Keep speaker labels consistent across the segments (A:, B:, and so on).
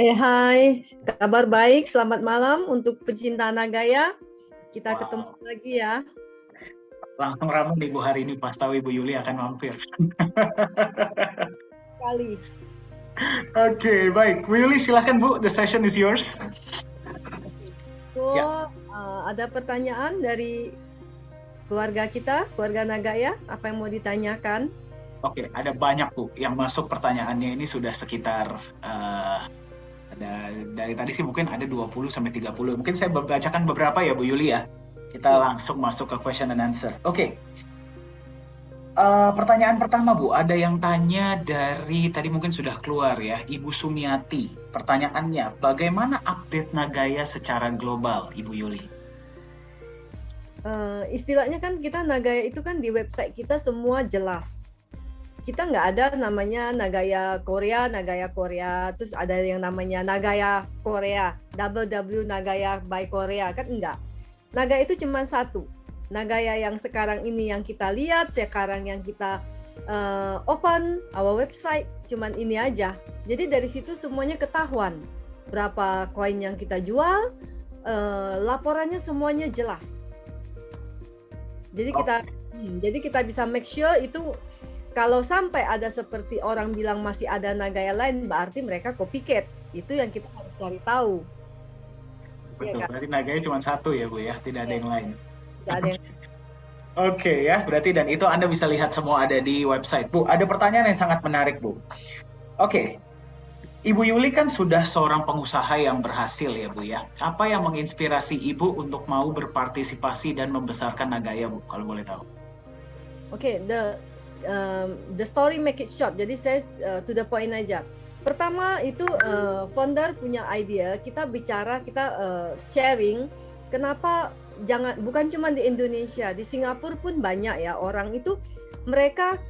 A: Hai, kabar baik. Selamat malam untuk pecinta Nagaya. Kita ketemu lagi ya.
B: Langsung ramu nih Bu hari ini pas tahu Ibu Yuli akan mampir.
A: Kali.
B: Oke, baik. Bu Yuli silahkan Bu, the session is yours.
A: So,
B: Ya.
A: ada pertanyaan dari keluarga kita, keluarga Nagaya. Apa yang mau ditanyakan?
B: Oke, ada banyak Bu yang masuk pertanyaannya ini sudah sekitar ada dari tadi sih mungkin ada 20 sampai 30. Mungkin saya bacakan beberapa ya Bu Yuli ya. Kita langsung masuk ke question and answer. Oke. Pertanyaan pertama Bu, ada yang tanya dari tadi mungkin sudah keluar ya, Ibu Sumiati. Pertanyaannya, bagaimana update Nagaya secara global, Ibu Yuli?
A: Istilahnya kan kita Nagaya itu kan di website kita semua jelas. Kita nggak ada namanya Nagaya Korea, terus ada yang namanya Nagaya Korea, W Nagaya by Korea, kan enggak. Nagaya itu cuma satu. Nagaya yang sekarang ini yang kita lihat, sekarang yang kita open our website, cuman ini aja. Jadi dari situ semuanya ketahuan. Berapa koin yang kita jual, laporannya semuanya jelas. Jadi kita bisa make sure itu kalau sampai ada seperti orang bilang masih ada Nagaya lain, berarti mereka copycat. Itu yang kita harus cari tahu.
B: Betul,
A: Ya, kan?
B: berarti Nagaya cuma satu ya Bu ya, tidak ada yang lain.
A: Tidak ada yang...
B: Oke ya, berarti dan itu Anda bisa lihat semua ada di website. Bu, ada pertanyaan yang sangat menarik Bu. Oke, Ibu Yuli kan sudah seorang pengusaha yang berhasil ya Bu ya. Apa yang menginspirasi Ibu untuk mau berpartisipasi dan membesarkan Nagaya Bu, kalau boleh tahu?
A: Oke, the story make it short. Jadi saya to the point aja. Pertama itu founder punya idea, kita bicara, kita sharing. Kenapa bukan cuma di Indonesia, di Singapura pun banyak ya orang itu mereka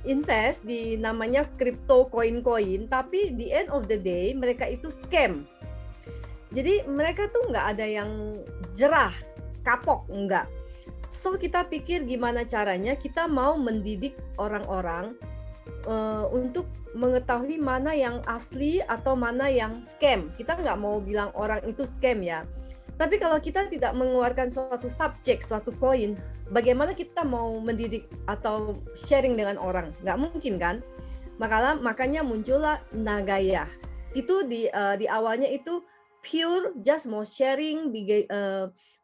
A: invest di namanya crypto koin-koin, tapi the end of the day mereka itu scam. Jadi mereka tuh nggak ada yang jerah, kapok, enggak. So kita pikir gimana caranya kita mau mendidik orang-orang untuk mengetahui mana yang asli atau mana yang scam. Kita nggak mau bilang orang itu scam ya. Tapi kalau kita tidak mengeluarkan suatu subjek, suatu koin, bagaimana kita mau mendidik atau sharing dengan orang? Nggak mungkin kan? Makanya muncullah Nagaya. Itu di awalnya itu pure just mau sharing,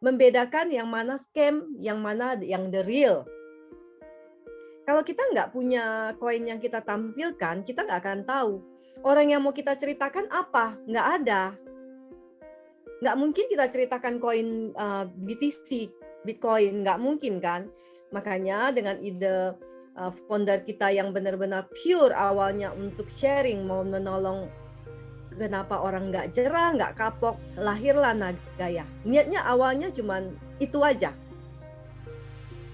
A: membedakan yang mana scam, yang mana yang the real. Kalau kita nggak punya koin yang kita tampilkan, kita nggak akan tahu. Orang yang mau kita ceritakan apa? Nggak ada. Nggak mungkin kita ceritakan koin BTC, Bitcoin, nggak mungkin kan? Makanya dengan ide founder kita yang benar-benar pure awalnya untuk sharing, mau menolong kenapa orang nggak jerah, nggak kapok, lahirlah Nagaya. Niatnya awalnya cuman itu aja.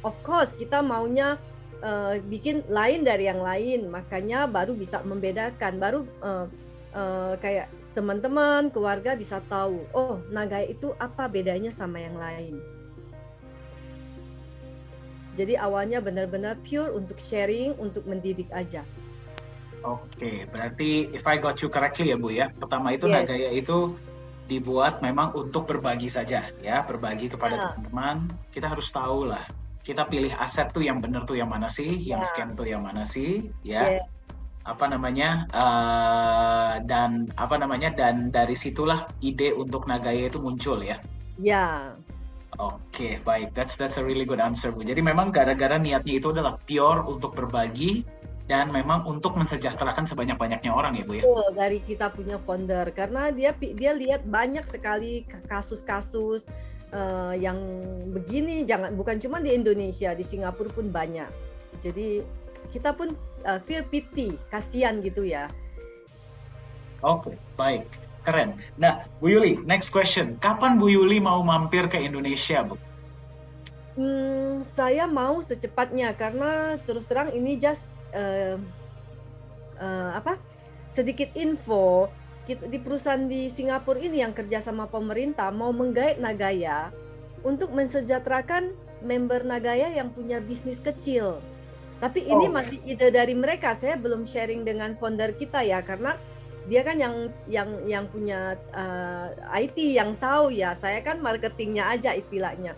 A: Of course kita maunya bikin lain dari yang lain, makanya baru bisa membedakan, baru kayak teman-teman, keluarga bisa tahu, oh Nagaya itu apa bedanya sama yang lain. Jadi awalnya benar-benar pure untuk sharing, untuk mendidik aja.
B: Oke, berarti if I got you correctly ya Bu ya. Pertama itu
A: Yes.
B: Nagaya itu dibuat memang untuk berbagi saja ya, berbagi kepada teman-teman. Kita harus tahu lah, kita pilih aset tuh yang benar tuh yang mana sih, yang scam tuh yang mana sih, ya.
A: Yes.
B: Dan dari situlah ide untuk Nagaya itu muncul ya.
A: Ya.
B: Oke, baik. That's a really good answer, Bu. Jadi memang gara-gara niatnya itu adalah pure untuk berbagi dan memang untuk mensejahterakan sebanyak-banyaknya orang ya, Bu ya.
A: Betul, dari kita punya founder karena dia lihat banyak sekali kasus-kasus yang begini, bukan cuma di Indonesia, di Singapura pun banyak. Jadi kita pun feel pity, kasihan gitu ya.
B: Oke, baik. Keren. Nah, Bu Yuli, next question. Kapan Bu Yuli mau mampir ke Indonesia, Bu?
A: Saya mau secepatnya karena terus terang ini just sedikit info. Di perusahaan di Singapura ini yang kerja sama pemerintah mau menggait Nagaya untuk mensejahterakan member Nagaya yang punya bisnis kecil. Tapi ini masih ide dari mereka. Saya belum sharing dengan founder kita ya karena Dia kan yang punya IT, yang tahu ya. Saya kan marketingnya aja istilahnya.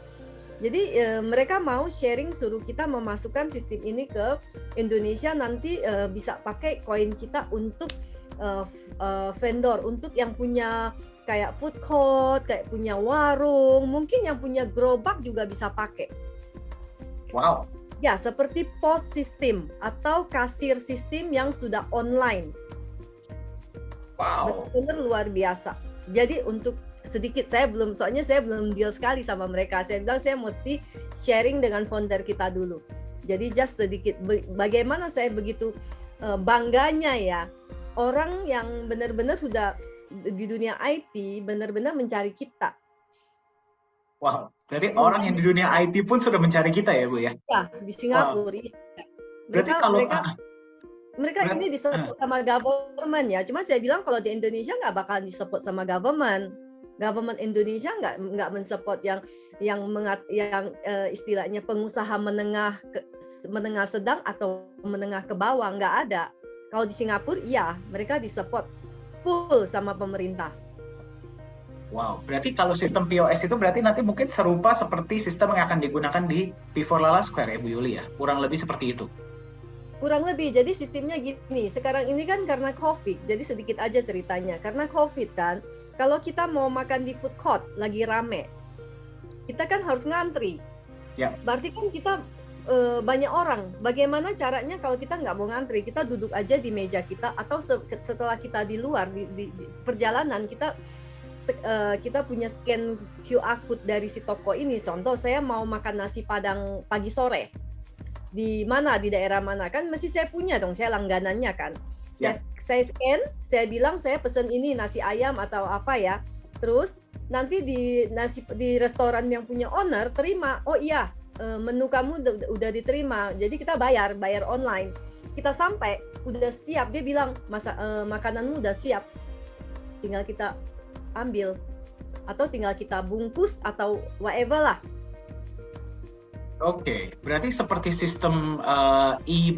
A: Jadi mereka mau sharing, suruh kita memasukkan sistem ini ke Indonesia, nanti bisa pakai koin kita untuk vendor, untuk yang punya kayak food court, kayak punya warung, mungkin yang punya gerobak juga bisa pakai.
B: Wow.
A: Ya, seperti POS system atau kasir system yang sudah online.
B: Wow.
A: Benar-benar luar biasa. Jadi untuk sedikit, soalnya saya belum deal sekali sama mereka. Saya bilang saya mesti sharing dengan founder kita dulu. Jadi just sedikit, bagaimana saya begitu bangganya ya, orang yang benar-benar sudah di dunia IT benar-benar mencari kita.
B: Wow, berarti orang yang di dunia IT pun sudah mencari kita ya Bu ya?
A: Ya, di Singapura.
B: Wow. Berarti
A: mereka ini disupport sama government ya. Cuma saya bilang kalau di Indonesia nggak bakal disupport sama government. Government Indonesia nggak mensupport yang istilahnya pengusaha menengah sedang atau menengah ke bawah, nggak ada. Kalau di Singapura iya, mereka disupport full sama pemerintah.
B: Wow, berarti kalau sistem POS itu berarti nanti mungkin serupa seperti sistem yang akan digunakan di P4Lala Square ya Bu Yuli ya? Kurang lebih seperti itu?
A: Kurang lebih, jadi sistemnya gini, sekarang ini kan karena COVID, jadi sedikit aja ceritanya. Karena COVID kan, kalau kita mau makan di food court, lagi rame, kita kan harus ngantri.
B: Ya.
A: Berarti kan kita banyak orang, bagaimana caranya kalau kita nggak mau ngantri, kita duduk aja di meja kita, atau setelah kita di luar, di perjalanan, kita punya scan QR code dari si toko ini. Contoh, saya mau makan nasi Padang pagi sore. Di mana, di daerah mana, kan mesti saya punya dong, saya langganannya kan. Saya scan, saya bilang saya pesen ini nasi ayam atau apa ya. Terus nanti di restoran yang punya owner terima, oh iya menu kamu udah diterima. Jadi kita bayar online. Kita sampai udah siap, dia bilang makananmu udah siap. Tinggal kita ambil atau tinggal kita bungkus atau whatever lah.
B: Oke, berarti seperti sistem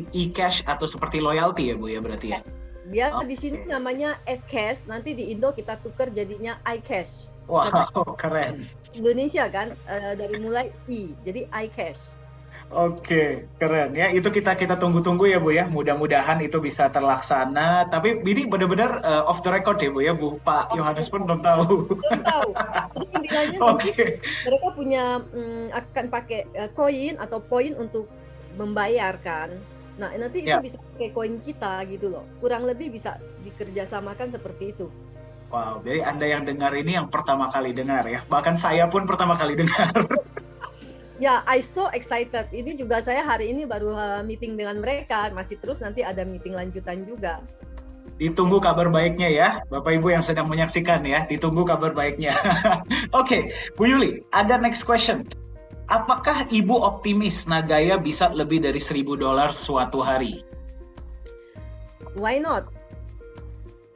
B: e-cash atau seperti loyalty ya Bu ya berarti ya?
A: Dia di sini namanya S-Cash, nanti di Indo kita tukar jadinya iCash.
B: Wow, keren.
A: Indonesia kan dari mulai I, jadi iCash.
B: Oke, keren ya. Itu kita tunggu-tunggu ya Bu ya. Mudah-mudahan itu bisa terlaksana. Tapi ini benar-benar off the record ya Bu ya. Pak Yohanes pun belum tahu.
A: Belum tahu. Jadi intinya mereka punya akan pakai koin atau poin untuk membayarkan. Nah nanti itu bisa pakai koin kita gitu loh. Kurang lebih bisa dikerjasamakan seperti itu.
B: Wow, jadi Anda yang dengar ini yang pertama kali dengar ya. Bahkan saya pun pertama kali dengar.
A: Ya, I so excited. Ini juga saya hari ini baru meeting dengan mereka. Masih terus nanti ada meeting lanjutan juga.
B: Ditunggu kabar baiknya ya, Bapak Ibu yang sedang menyaksikan ya. Ditunggu kabar baiknya. Oke, Bu Yuli, ada next question. Apakah Ibu optimis Nagaya bisa lebih dari $1.000 suatu hari?
A: Why not?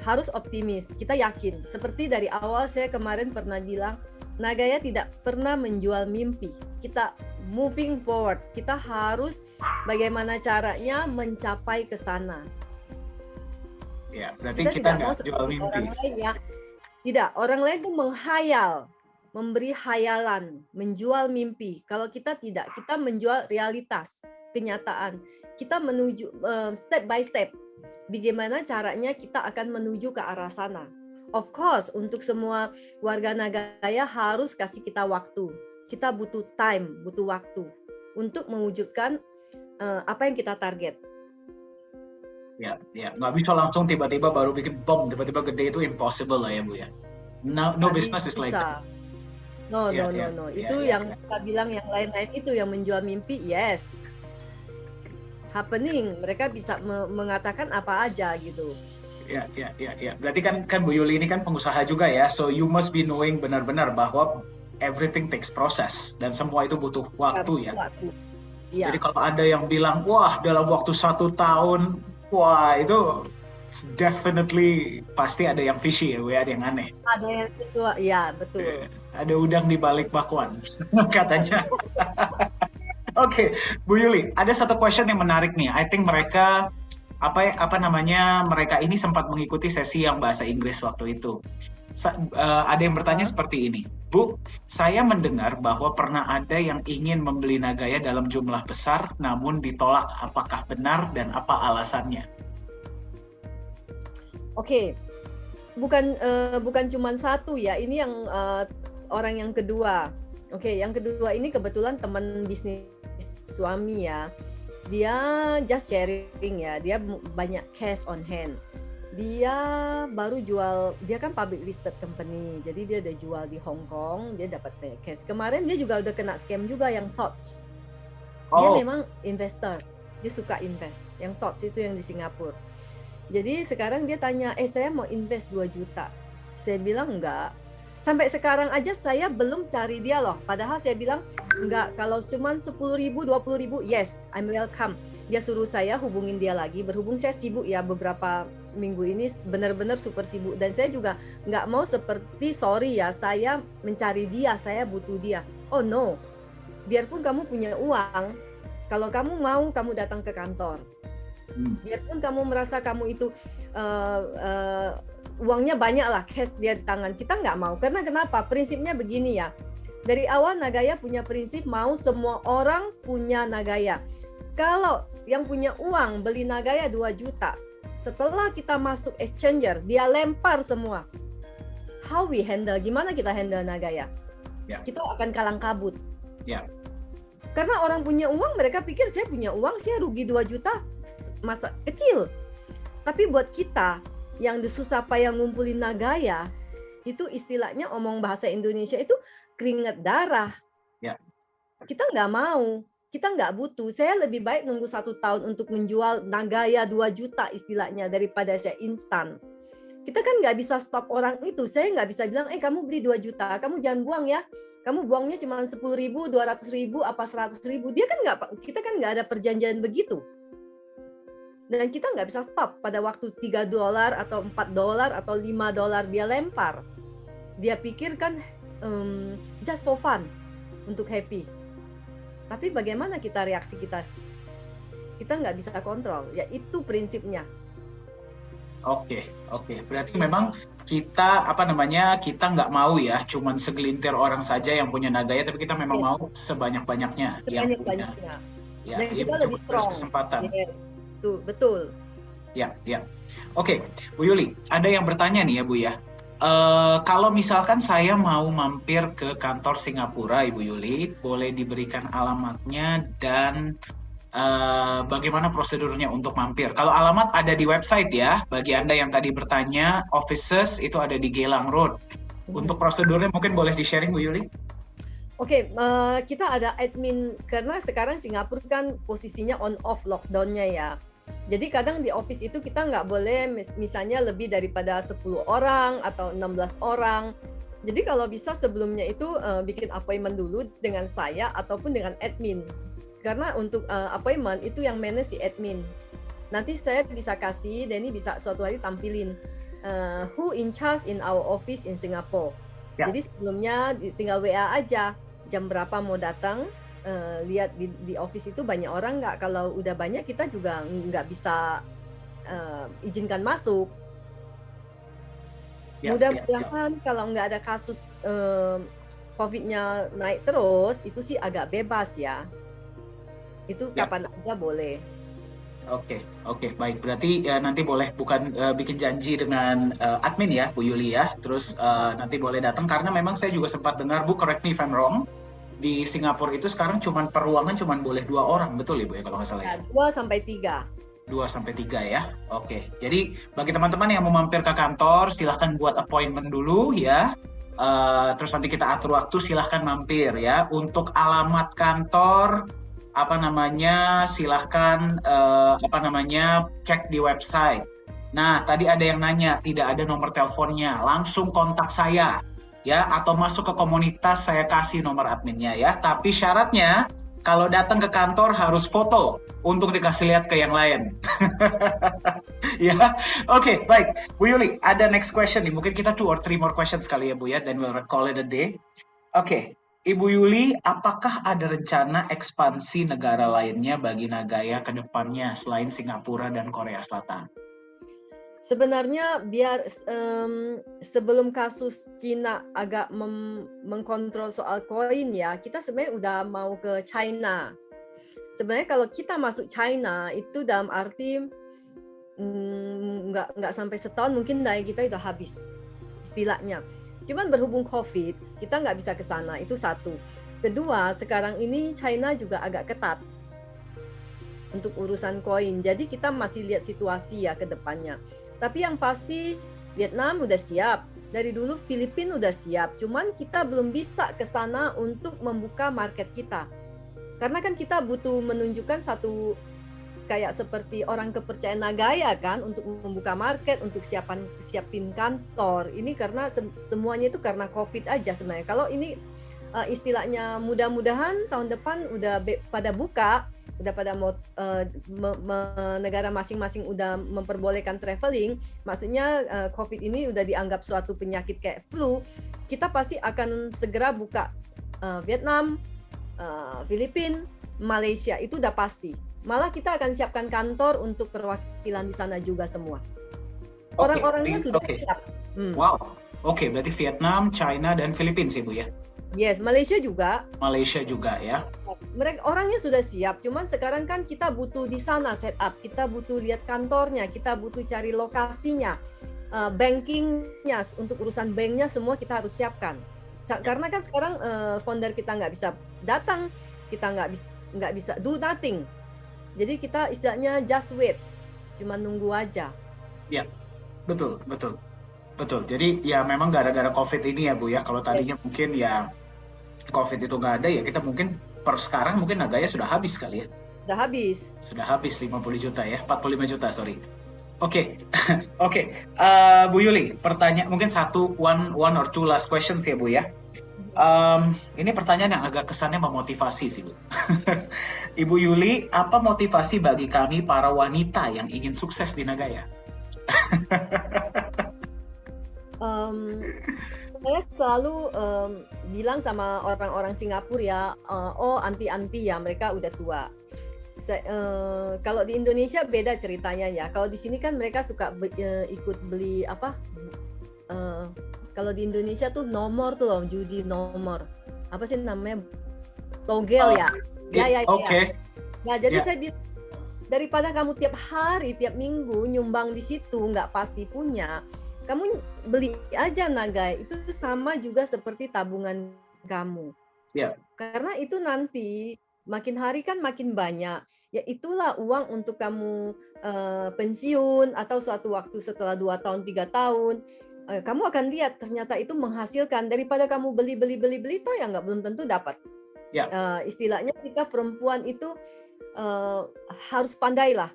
A: Harus optimis. Kita yakin. Seperti dari awal saya kemarin pernah bilang, Nagaya tidak pernah menjual mimpi. Kita moving forward. Kita harus bagaimana caranya mencapai ke sana.
B: Ya, berarti kita nggak jual mimpi.
A: Orang lain ya. Tidak, orang lain tuh menghayal, memberi hayalan, menjual mimpi. Kalau kita tidak, kita menjual realitas, kenyataan. Kita menuju step by step. Bagaimana caranya kita akan menuju ke arah sana. Of course, untuk semua warga Nagaya harus kasih kita waktu. Kita butuh time, butuh waktu untuk mewujudkan apa yang kita target.
B: Ya, nggak bisa langsung tiba-tiba baru bikin bom, tiba-tiba gede, itu impossible lah ya Bu ya. No business is like that.
A: No. Itu yang kita bilang yang lain-lain itu yang menjual mimpi, yes. Happening, mereka bisa mengatakan apa aja gitu.
B: Ya. Berarti kan Bu Yuli ini kan pengusaha juga ya, so you must be knowing benar-benar bahwa everything takes process dan semua itu butuh waktu ya. Jadi kalau ada yang bilang, wah dalam waktu 1 tahun, wah itu definitely pasti ada yang fishy ya, ada yang aneh.
A: Ada yang sesuatu, ya betul.
B: Ada udang di balik bakwan, katanya. Oke, Bu Yuli, ada satu question yang menarik nih. I think mereka apa namanya, mereka ini sempat mengikuti sesi yang bahasa Inggris waktu itu. Ada yang bertanya seperti ini, Bu, saya mendengar bahwa pernah ada yang ingin membeli Nagaya dalam jumlah besar, namun ditolak. Apakah benar dan apa alasannya?
A: Oke, bukan cuma satu ya. Ini yang orang yang kedua. Oke, yang kedua ini kebetulan teman bisnis suami ya. Dia just sharing ya. Dia banyak cash on hand. Dia baru jual, dia kan public listed company, jadi dia udah jual di Hong Kong, dia dapat cash. Kemarin dia juga udah kena scam juga yang Tots. Dia memang investor, dia suka invest. Yang Tots itu yang di Singapura. Jadi sekarang dia tanya, saya mau invest 2 juta. Saya bilang enggak. Sampai sekarang aja saya belum cari dia loh. Padahal saya bilang enggak, kalau cuma 10.000, 20.000, yes, I'm welcome. Dia suruh saya hubungin dia lagi. Berhubung saya sibuk ya beberapa minggu ini, benar-benar super sibuk. Dan saya juga nggak mau seperti, sorry ya, saya mencari dia, saya butuh dia. Oh no, biarpun kamu punya uang, kalau kamu mau, kamu datang ke kantor. Biarpun kamu merasa kamu itu uangnya banyak lah, cash dia di tangan, kita nggak mau. Karena kenapa? Prinsipnya begini ya. Dari awal Nagaya punya prinsip mau semua orang punya Nagaya. Kalau yang punya uang beli Nagaya 2 juta, setelah kita masuk exchanger, dia lempar semua. How we handle? Gimana kita handle Nagaya?
B: Yeah.
A: Kita akan kalang kabut.
B: Yeah.
A: Karena orang punya uang, mereka pikir saya punya uang, saya rugi 2 juta, masa kecil. Tapi buat kita yang susah payah ngumpulin Nagaya, itu istilahnya omong bahasa Indonesia itu keringat darah.
B: Yeah.
A: Kita nggak mau. Kita nggak butuh. Saya lebih baik nunggu 1 tahun untuk menjual Nagaya 2 juta istilahnya daripada saya instan. Kita kan nggak bisa stop orang itu. Saya nggak bisa bilang, kamu beli 2 juta, kamu jangan buang ya. Kamu buangnya cuma 10.000, 200.000, apa 100.000. Kita kan nggak ada perjanjian begitu. Dan kita nggak bisa stop pada waktu $3 atau $4 atau $5 dia lempar. Dia pikir kan just for fun, untuk happy. Tapi bagaimana reaksi kita? Kita nggak bisa kontrol. Ya itu prinsipnya.
B: Oke. Berarti memang kita kita nggak mau ya, cuman segelintir orang saja yang punya Nagaya, tapi kita memang mau sebanyak-banyaknya yang punya. Ya,
A: dan kita lebih strong.
B: Kesempatan.
A: Yes, betul.
B: Ya. Oke, Bu Yuli, ada yang bertanya nih ya Bu ya. Kalau misalkan saya mau mampir ke kantor Singapura, Ibu Yuli, boleh diberikan alamatnya dan bagaimana prosedurnya untuk mampir? Kalau alamat ada di website ya, bagi Anda yang tadi bertanya, offices itu ada di Geylang Road. Untuk prosedurnya mungkin boleh di-sharing Bu Yuli?
A: Oke, kita ada admin, karena sekarang Singapura kan posisinya on-off lockdown-nya ya. Jadi kadang di office itu kita nggak boleh misalnya lebih daripada 10 orang atau 16 orang. Jadi kalau bisa sebelumnya itu bikin appointment dulu dengan saya ataupun dengan admin. Karena untuk appointment itu yang manage si admin. Nanti saya bisa kasih, Denny bisa suatu hari tampilin who in charge in our office in Singapore. Ya. Jadi sebelumnya tinggal WA aja, jam berapa mau datang. Lihat di office itu banyak orang nggak, kalau udah banyak kita juga nggak bisa izinkan masuk. Mudah-mudahan kalau nggak ada kasus COVID-nya naik terus, itu sih agak bebas ya. Itu kapan aja boleh.
B: Oke, baik. Berarti nanti boleh bikin janji dengan admin ya, Bu Yuli ya. Terus nanti boleh datang, karena memang saya juga sempat dengar, Bu, correct me if I'm wrong, di Singapura itu sekarang per ruangan boleh 2 orang, betul ya Bu ya kalau nggak salah ya?
A: 2 sampai 3.
B: 2 sampai 3 ya. Oke. Jadi bagi teman-teman yang mau mampir ke kantor, silahkan buat appointment dulu ya. Terus nanti kita atur waktu, silahkan mampir ya. Untuk alamat kantor silahkan cek di website. Nah, tadi ada yang nanya, tidak ada nomor teleponnya, langsung kontak saya ya, atau masuk ke komunitas, saya kasih nomor adminnya ya. Tapi syaratnya kalau datang ke kantor harus foto untuk dikasih lihat ke yang lain. Ya, oke, baik. Bu Yuli, ada next question nih. Mungkin kita 2 or 3 more questions kali ya Bu ya, then we'll call it a day. Oke. Ibu Yuli, apakah ada rencana ekspansi negara lainnya bagi Nagaya ke depannya selain Singapura dan Korea Selatan?
A: Sebenarnya biar sebelum kasus Cina agak mengkontrol soal koin ya, kita sebenarnya udah mau ke China. Sebenarnya kalau kita masuk China itu dalam arti nggak sampai setahun mungkin daya kita udah habis istilahnya. Cuman berhubung COVID, kita nggak bisa ke sana, itu satu. Kedua, sekarang ini China juga agak ketat untuk urusan koin. Jadi kita masih lihat situasi ya ke depannya. Tapi yang pasti Vietnam udah siap. Dari dulu Filipina udah siap. Cuman kita belum bisa ke sana untuk membuka market kita. Karena kan kita butuh menunjukkan satu kayak seperti orang kepercayaan Nagaya kan untuk membuka market, untuk siapin kantor. Ini karena semuanya itu karena COVID aja sebenarnya. Kalau ini istilahnya mudah-mudahan tahun depan udah pada buka, udah pada mau negara masing-masing udah memperbolehkan traveling, maksudnya COVID ini udah dianggap suatu penyakit kayak flu, kita pasti akan segera buka Vietnam, Filipina, Malaysia, itu udah pasti. Malah kita akan siapkan kantor untuk perwakilan di sana juga semua. Orang-orangnya sudah siap.
B: Wow, oke, berarti Vietnam, China, dan Filipina sih Bu ya?
A: Yes, Malaysia juga.
B: Malaysia juga ya.
A: Mereka orangnya sudah siap, cuman sekarang kan kita butuh di sana setup, kita butuh lihat kantornya, kita butuh cari lokasinya, bankingnya, untuk urusan banknya semua kita harus siapkan. Karena kan sekarang founder kita nggak bisa datang, kita nggak bisa do nothing. Jadi kita istilahnya just wait, cuma nunggu aja.
B: Ya, betul. Jadi ya memang gara-gara COVID ini ya Bu ya. Kalau tadinya mungkin ya COVID itu nggak ada ya kita mungkin per sekarang mungkin Nagaya sudah habis kali ya.
A: Sudah habis
B: 50 juta ya, 45 juta sorry. Oke. Bu Yuli, pertanyaan mungkin one or two last questions ya Bu ya. Ini pertanyaan yang agak kesannya memotivasi sih Bu. Ibu Yuli, apa motivasi bagi kami para wanita yang ingin sukses di Nagaya?
A: Saya selalu bilang sama orang-orang Singapura ya, anti-anti ya, mereka udah tua. Kalau di Indonesia beda ceritanya ya. Kalau di sini kan mereka suka ikut beli apa? Kalau di Indonesia tuh nomor tuh loh, judi nomor. Apa sih namanya? Togel ya. Ya. Nah, jadi saya bilang daripada kamu tiap hari, tiap minggu nyumbang di situ nggak pasti punya, kamu beli aja Nagai, itu sama juga seperti tabungan kamu. Karena itu nanti makin hari kan makin banyak, ya itulah uang untuk kamu pensiun atau suatu waktu setelah 2 tahun, 3 tahun, kamu akan lihat ternyata itu menghasilkan daripada kamu beli toh ya nggak belum tentu dapat. Istilahnya kita perempuan itu harus pandailah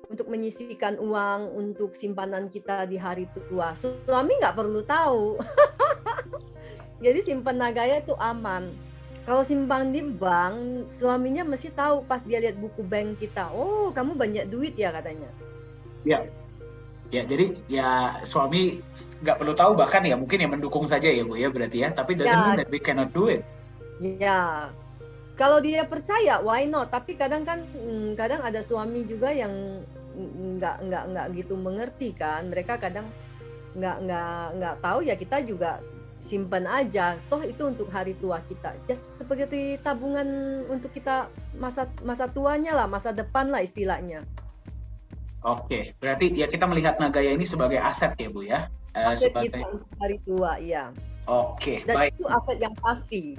A: untuk menyisihkan uang untuk simpanan kita di hari tua. Suami nggak perlu tahu. Jadi simpan Nagaya itu aman. Kalau simpan di bank, suaminya mesti tahu pas dia lihat buku bank kita. Oh, kamu banyak duit ya katanya.
B: Ya, jadi ya suami nggak perlu tahu, bahkan ya mungkin ya mendukung saja ya Bu ya berarti ya. Tapi doesn't mean that we cannot do it.
A: Ya. Kalau dia percaya, why not? Tapi kadang ada suami juga yang nggak gitu mengerti kan. Mereka kadang nggak tahu ya, kita juga simpan aja. Toh itu untuk hari tua kita. Just seperti tabungan untuk kita masa tuanya lah, masa depan lah istilahnya.
B: Oke, berarti ya kita melihat Nagaya ini sebagai aset ya Bu ya.
A: Aset kita untuk hari tua, iya.
B: Oke,
A: dan
B: baik.
A: Itu aset yang pasti.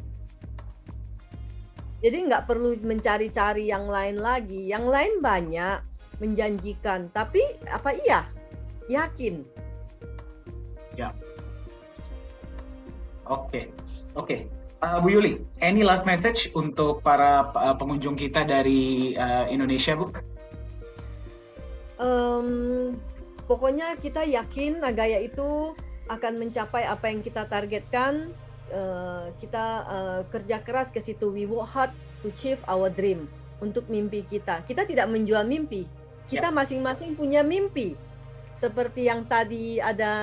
A: Jadi nggak perlu mencari-cari yang lain lagi. Yang lain banyak menjanjikan, tapi apa iya? Yakin.
B: Ya. Oke. Bu Yuli, any last message untuk para pengunjung kita dari Indonesia, Bu?
A: Pokoknya kita yakin Nagaya itu akan mencapai apa yang kita targetkan. Kita kerja keras ke situ. We work hard to achieve our dream, untuk mimpi kita. Kita tidak menjual mimpi. Kita masing-masing punya mimpi. Seperti yang tadi ada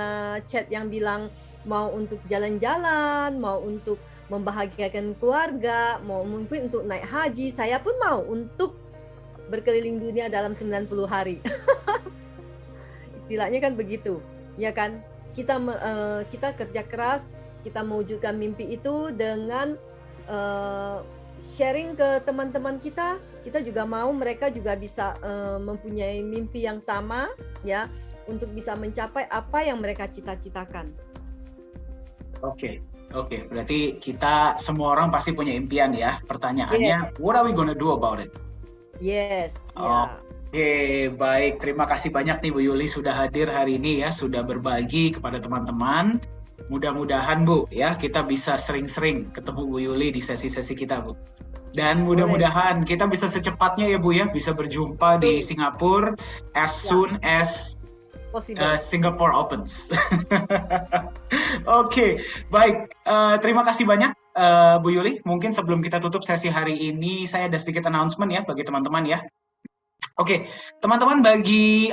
A: chat yang bilang mau untuk jalan-jalan, mau untuk membahagiakan keluarga, mau mungkin untuk naik haji, saya pun mau untuk berkeliling dunia dalam 90 hari. Istilahnya kan begitu, ya kan? Kita kerja keras, kita mewujudkan mimpi itu dengan sharing ke teman-teman kita. Kita juga mau mereka juga bisa mempunyai mimpi yang sama, ya, untuk bisa mencapai apa yang mereka cita-citakan.
B: Oke. Berarti kita semua orang pasti punya impian ya. Pertanyaannya, What are we gonna do about it?
A: Yes.
B: Oke, baik. Terima kasih banyak nih Bu Yuli sudah hadir hari ini ya, sudah berbagi kepada teman-teman. Mudah-mudahan Bu ya, kita bisa sering-sering ketemu Bu Yuli di sesi-sesi kita Bu. Dan mudah-mudahan kita bisa secepatnya ya Bu ya, bisa berjumpa di Singapura as soon as Singapore opens. Oke, baik. Terima kasih banyak Bu Yuli. Mungkin sebelum kita tutup sesi hari ini, saya ada sedikit announcement ya bagi teman-teman ya. Oke, teman-teman, bagi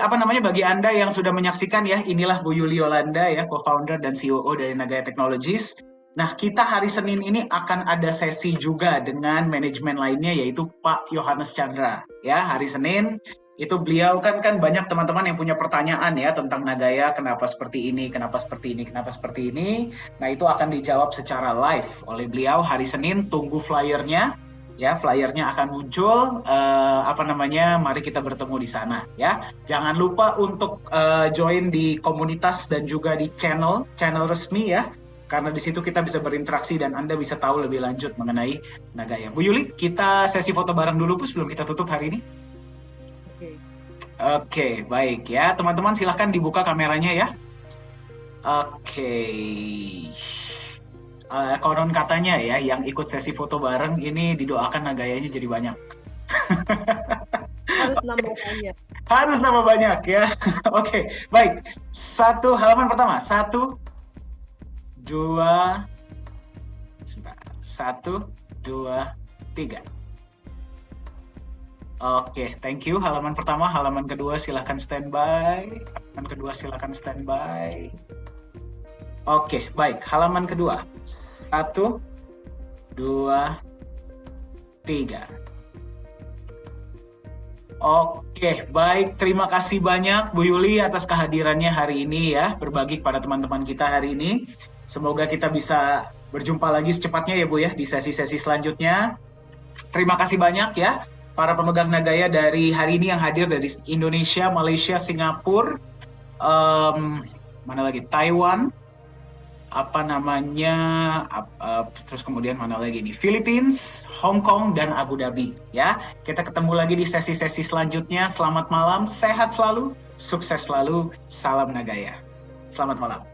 B: Anda yang sudah menyaksikan ya, inilah Bu Yuli Yolanda ya, co-founder dan COO dari Nagaya Technologies. Nah, kita hari Senin ini akan ada sesi juga dengan manajemen lainnya, yaitu Pak Yohanes Chandra. Ya, hari Senin itu beliau kan banyak teman-teman yang punya pertanyaan ya tentang Nagaya, kenapa seperti ini, kenapa seperti ini, kenapa seperti ini. Nah, itu akan dijawab secara live oleh beliau hari Senin. Tunggu flyernya. Ya, flyernya akan muncul. Mari kita bertemu di sana. Ya, jangan lupa untuk join di komunitas dan juga di channel resmi ya. Karena di situ kita bisa berinteraksi dan Anda bisa tahu lebih lanjut mengenai Nagaya. Bu Yuli, kita sesi foto bareng dulu Bu sebelum kita tutup hari ini. Oke, baik ya. Teman-teman silahkan dibuka kameranya ya. Oke. Konon katanya ya, yang ikut sesi foto bareng ini didoakan Nagayanya jadi banyak.
A: Harus nambah banyak.
B: Harus nambah banyak ya. Oke, baik. Halaman pertama. 1, 2, 3. Oke, thank you. Halaman pertama, halaman kedua silahkan standby. Oke, baik. Halaman kedua. 1, 2, 3. Oke, baik. Terima kasih banyak Bu Yuli atas kehadirannya hari ini ya, berbagi kepada teman-teman kita hari ini. Semoga kita bisa berjumpa lagi secepatnya ya Bu ya, di sesi-sesi selanjutnya. Terima kasih banyak ya, para pemegang Nagaya dari hari ini yang hadir dari Indonesia, Malaysia, Singapura, Taiwan, terus kemudian mana lagi nih, Philippines, Hong Kong, dan Abu Dhabi ya. Kita ketemu lagi di sesi-sesi selanjutnya. Selamat malam, sehat selalu, sukses selalu, salam Nagaya. Selamat malam.